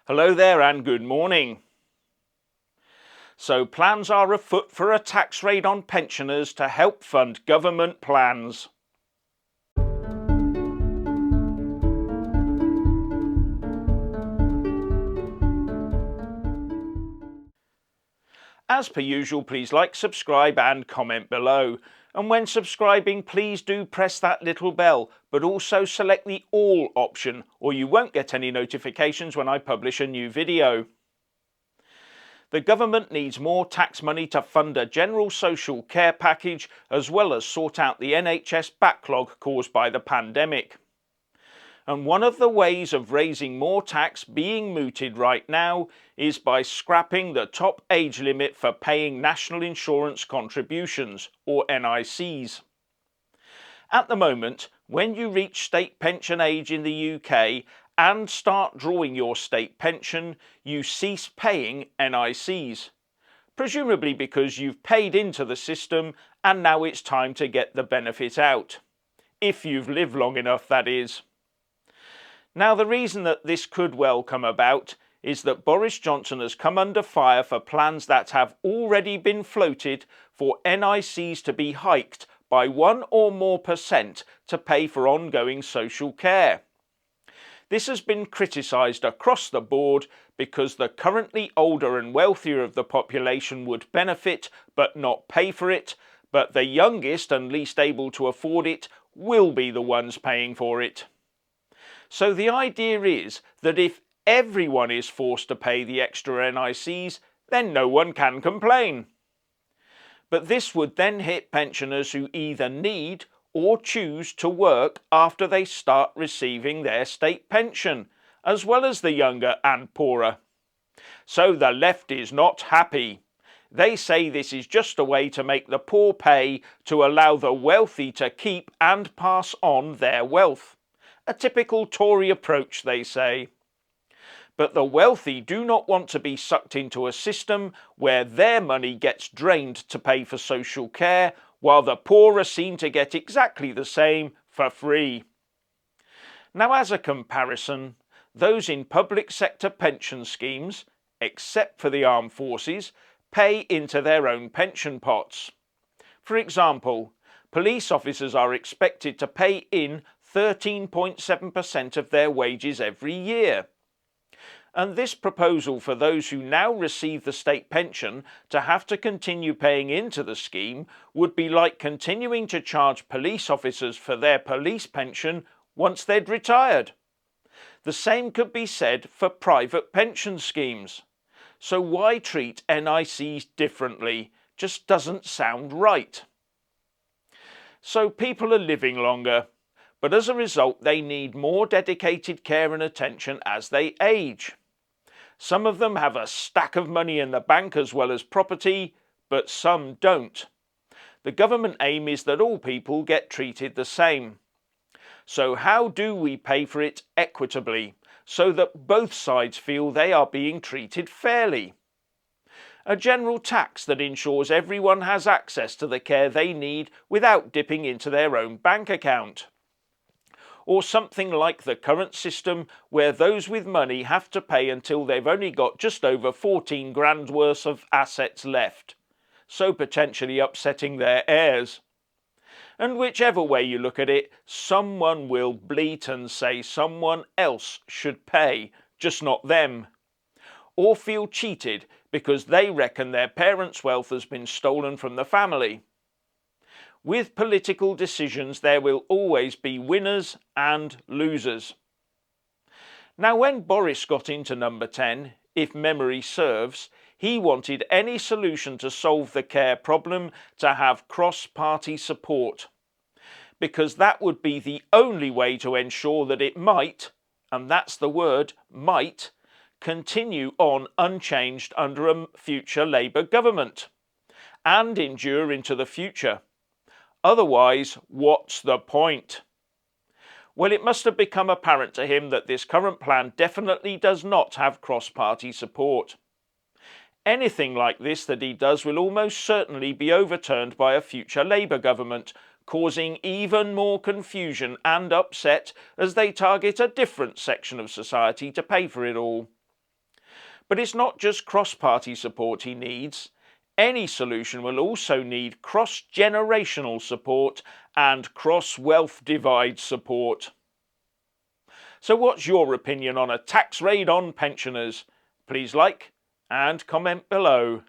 Hello there and good morning. So plans are afoot for a tax raid on pensioners to help fund government plans. As per usual, please like, subscribe and comment below. And when subscribing, please do press that little bell, but also select the all option or you won't get any notifications when I publish a new video. The government needs more tax money to fund a general social care package as well as sort out the NHS backlog caused by the pandemic. And one of the ways of raising more tax being mooted right now is by scrapping the top age limit for paying national insurance contributions, or NICs. At the moment, when you reach state pension age in the UK and start drawing your state pension, you cease paying NICs, presumably because you've paid into the system and now it's time to get the benefit out. If you've lived long enough, that is. Now, the reason that this could well come about is that Boris Johnson has come under fire for plans that have already been floated for NICs to be hiked by 1 or more % to pay for ongoing social care. This has been criticised across the board because the currently older and wealthier of the population would benefit but not pay for it, but the youngest and least able to afford it will be the ones paying for it. So the idea is that if everyone is forced to pay the extra NICs, then no one can complain. But this would then hit pensioners who either need or choose to work after they start receiving their state pension, as well as the younger and poorer. So the left is not happy. They say this is just a way to make the poor pay to allow the wealthy to keep and pass on their wealth. A typical Tory approach, they say. But the wealthy do not want to be sucked into a system where their money gets drained to pay for social care, while the poor are seen to get exactly the same for free. Now, as a comparison, those in public sector pension schemes, except for the armed forces, pay into their own pension pots. For example, police officers are expected to pay in 13.7% of their wages every year. And this proposal for those who now receive the state pension to have to continue paying into the scheme would be like continuing to charge police officers for their police pension once they'd retired. The same could be said for private pension schemes. So why treat NICs differently? Just doesn't sound right. So people are living longer, but as a result they need more dedicated care and attention as they age. Some of them have a stack of money in the bank as well as property, but some don't. The government aim is that all people get treated the same. So how do we pay for it equitably, so that both sides feel they are being treated fairly? A general tax that ensures everyone has access to the care they need without dipping into their own bank account. Or something like the current system where those with money have to pay until they've only got just over 14 grand worth of assets left, so potentially upsetting their heirs. And whichever way you look at it, someone will bleat and say someone else should pay, just not them. Or feel cheated because they reckon their parents' wealth has been stolen from the family. With political decisions, there will always be winners and losers. Now, when Boris got into number 10, if memory serves, he wanted any solution to solve the care problem to have cross-party support, because that would be the only way to ensure that it might, and that's the word, might, continue on unchanged under a future Labour government, and endure into the future. Otherwise, what's the point? Well, it must have become apparent to him that this current plan definitely does not have cross-party support. Anything like this that he does will almost certainly be overturned by a future Labour government, causing even more confusion and upset as they target a different section of society to pay for it all. But it's not just cross-party support he needs. Any solution will also need cross-generational support and cross-wealth divide support. So what's your opinion on a tax raid on pensioners? Please like and comment below.